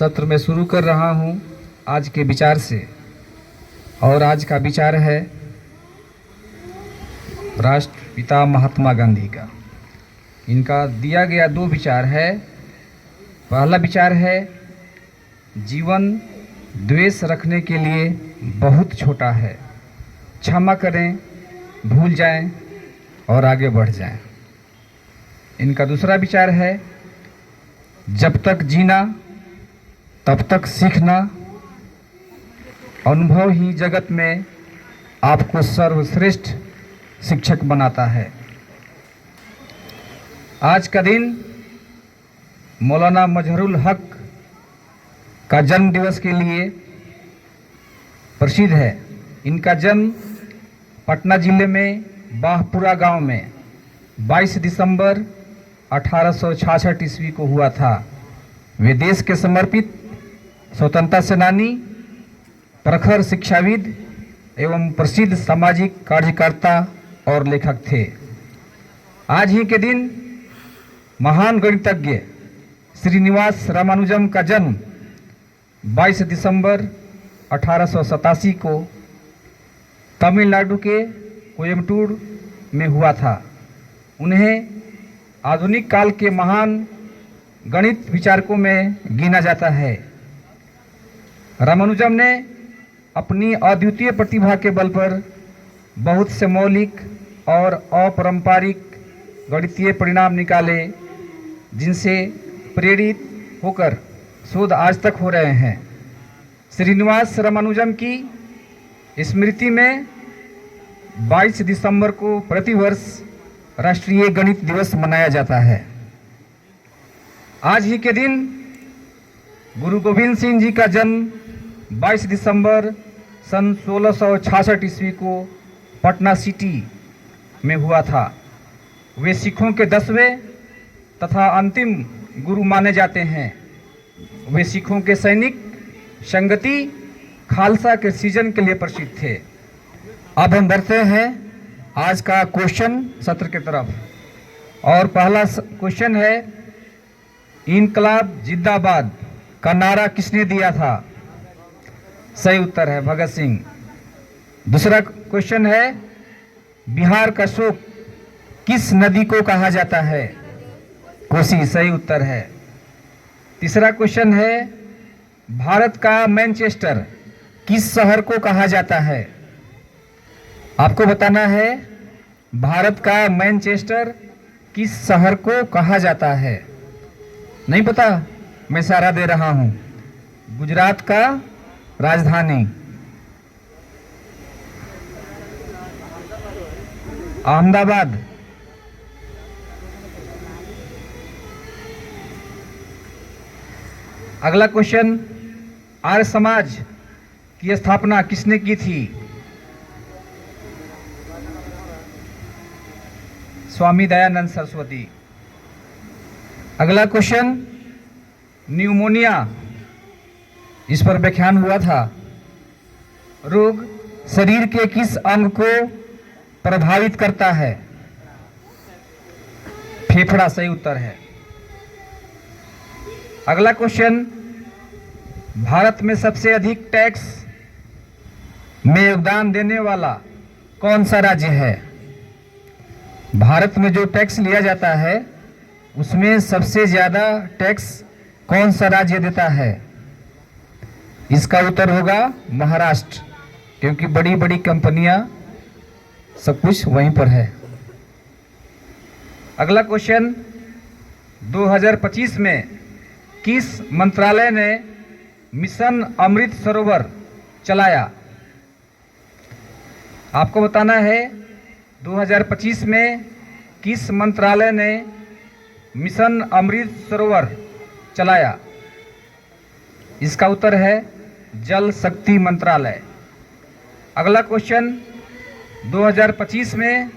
सत्र में शुरू कर रहा हूं आज के विचार से। और आज का विचार है राष्ट्रपिता महात्मा गांधी का। इनका दिया गया दो विचार है। पहला विचार है, जीवन द्वेष रखने के लिए बहुत छोटा है, क्षमा करें, भूल जाएं और आगे बढ़ जाएं। इनका दूसरा विचार है, जब तक जीना तब तक सीखना, अनुभव ही जगत में आपको सर्वश्रेष्ठ शिक्षक बनाता है। आज का दिन मौलाना मजहरुल हक का जन्म दिवस के लिए प्रसिद्ध है। इनका जन्म पटना जिले में बाहपुरा गांव में 22 दिसंबर 1866 ईस्वी को हुआ था। वे देश के समर्पित स्वतंत्रता सेनानी, प्रखर शिक्षाविद एवं प्रसिद्ध सामाजिक कार्यकर्ता और लेखक थे। आज ही के दिन महान गणितज्ञ श्रीनिवास रामानुजम का जन्म 22 दिसंबर 1887 को तमिलनाडु के कोयम्बटूर में हुआ था। उन्हें आधुनिक काल के महान गणित विचारकों में गिना जाता है। रामानुजम ने अपनी अद्वितीय प्रतिभा के बल पर बहुत से मौलिक और अपारंपरिक गणितीय परिणाम निकाले, जिनसे प्रेरित होकर शोध आज तक हो रहे हैं। श्रीनिवास रामानुजम की स्मृति में 22 दिसंबर को प्रतिवर्ष राष्ट्रीय गणित दिवस मनाया जाता है। आज ही के दिन गुरु गोविंद सिंह जी का जन्म 22 दिसंबर सन 1666 ईस्वी को पटना सिटी में हुआ था। वे सिखों के 10वें तथा अंतिम गुरु माने जाते हैं। वे सिखों के सैनिक संगति खालसा के सृजन के लिए प्रसिद्ध थे। अब हम बढ़ते हैं आज का क्वेश्चन सत्र की तरफ। और पहला क्वेश्चन है, इनकलाब जिंदाबाद का नारा किसने दिया था? सही उत्तर है भगत सिंह। दूसरा क्वेश्चन है, बिहार का शोक किस नदी को कहा जाता है? कोसी। सही उत्तर है। तीसरा क्वेश्चन है, भारत का मैनचेस्टर किस शहर को कहा जाता है? आपको बताना है भारत का मैनचेस्टर किस शहर को कहा जाता है। नहीं पता? मैं सहारा दे रहा हूं। गुजरात का राजधानी अहमदाबाद। अगला क्वेश्चन, आर्य समाज की स्थापना किसने की थी? स्वामी दयानंद सरस्वती। अगला क्वेश्चन, न्यूमोनिया, इस पर व्याख्यान हुआ था। रोग शरीर के किस अंग को प्रभावित करता है? फेफड़ा। सही उत्तर है। अगला क्वेश्चन, भारत में सबसे अधिक टैक्स में योगदान देने वाला कौन सा राज्य है? भारत में जो टैक्स लिया जाता है उसमें सबसे ज्यादा टैक्स कौन सा राज्य देता है? इसका उत्तर होगा महाराष्ट्र, क्योंकि बड़ी बड़ी कंपनियां सब कुछ वहीं पर है। अगला क्वेश्चन, 2025 में किस मंत्रालय ने मिशन अमृत सरोवर चलाया? आपको बताना है 2025 में किस मंत्रालय ने मिशन अमृत सरोवर चलाया? इसका उत्तर है जल शक्ति मंत्रालय। अगला क्वेश्चन, 2025 में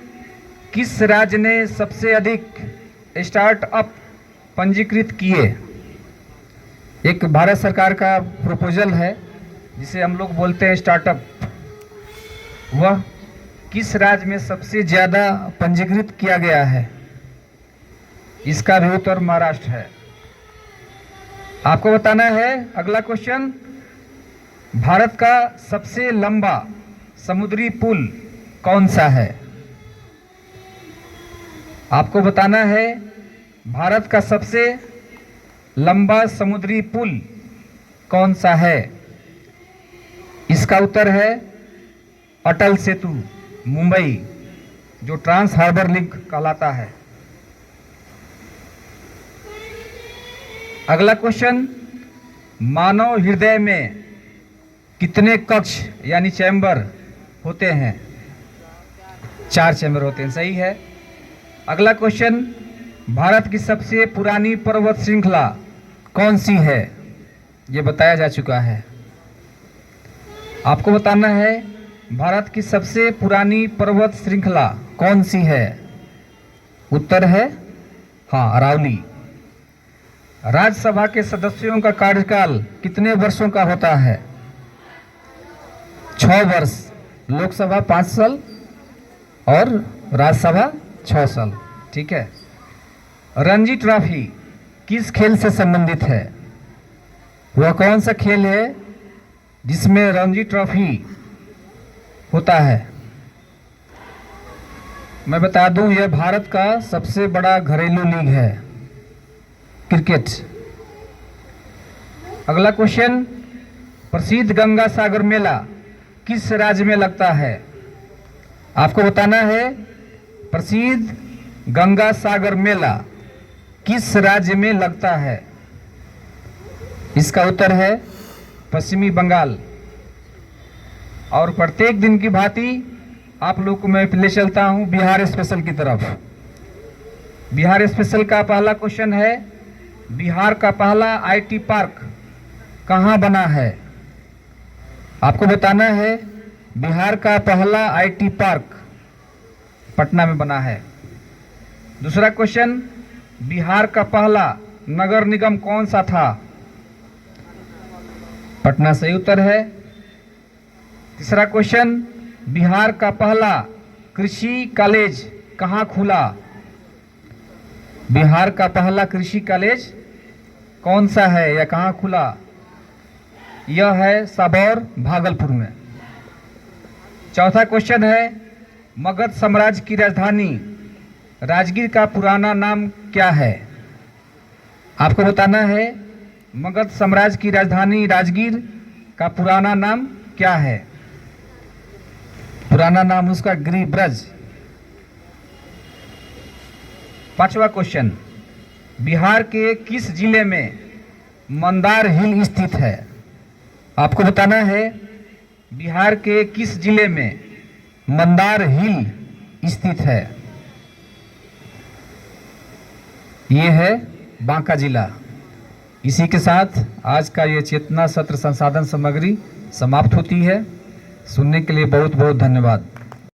किस राज्य ने सबसे अधिक स्टार्टअप पंजीकृत किए? एक भारत सरकार का प्रपोजल है जिसे हम लोग बोलते हैं स्टार्टअप। वह किस राज्य में सबसे ज़्यादा पंजीकृत किया गया है? इसका भी उत्तर महाराष्ट्र है। आपको बताना है अगला क्वेश्चन, भारत का सबसे लंबा समुद्री पुल कौन सा है? आपको बताना है भारत का सबसे लंबा समुद्री पुल कौन सा है? इसका उत्तर है अटल सेतु मुंबई, जो ट्रांस हार्बर लिंक कहलाता है। अगला क्वेश्चन, मानव हृदय में कितने कक्ष यानी चैम्बर होते हैं? 4 चैम्बर होते हैं, सही है। अगला क्वेश्चन, भारत की सबसे पुरानी पर्वत श्रृंखला कौन सी है? ये बताया जा चुका है। आपको बताना है भारत की सबसे पुरानी पर्वत श्रृंखला कौन सी है? उत्तर है अरावली। राज्यसभा के सदस्यों का कार्यकाल कितने वर्षों का होता है? 6 वर्ष। लोकसभा 5 साल और राज्यसभा 6 साल। ठीक है। रणजी ट्रॉफी किस खेल से संबंधित है? वह कौन सा खेल है जिसमें रणजी ट्रॉफी होता है? मैं बता दूं, यह भारत का सबसे बड़ा घरेलू लीग है, क्रिकेट। अगला क्वेश्चन, प्रसिद्ध गंगा सागर मेला किस राज्य में लगता है? आपको बताना है प्रसिद्ध गंगा सागर मेला किस राज्य में लगता है? इसका उत्तर है पश्चिमी बंगाल। और प्रत्येक दिन की भांति आप लोग को मैं ले चलता हूं बिहार स्पेशल की तरफ। बिहार स्पेशल का पहला क्वेश्चन है, बिहार का पहला आईटी पार्क कहां बना है? आपको बताना है बिहार का पहला आईटी पार्क पटना में बना है। दूसरा क्वेश्चन, बिहार का पहला नगर निगम कौन सा था? पटना सही उत्तर है। तीसरा क्वेश्चन, बिहार का पहला कृषि कॉलेज कहां खुला? बिहार का पहला कृषि कॉलेज कौन सा है या कहां खुला? यह है सबौर, भागलपुर में। चौथा क्वेश्चन है, मगध साम्राज्य की राजधानी राजगीर का पुराना नाम क्या है? आपको बताना है मगध साम्राज्य की राजधानी राजगीर का पुराना नाम क्या है? पुराना नाम उसका गिरिब्रज। पांचवा क्वेश्चन, बिहार के किस जिले में मंदार हिल स्थित है? आपको बताना है बिहार के किस जिले में मंदार हिल स्थित है? ये है बांका जिला। इसी के साथ आज का ये चेतना सत्र संसाधन सामग्री समाप्त होती है। सुनने के लिए बहुत बहुत धन्यवाद।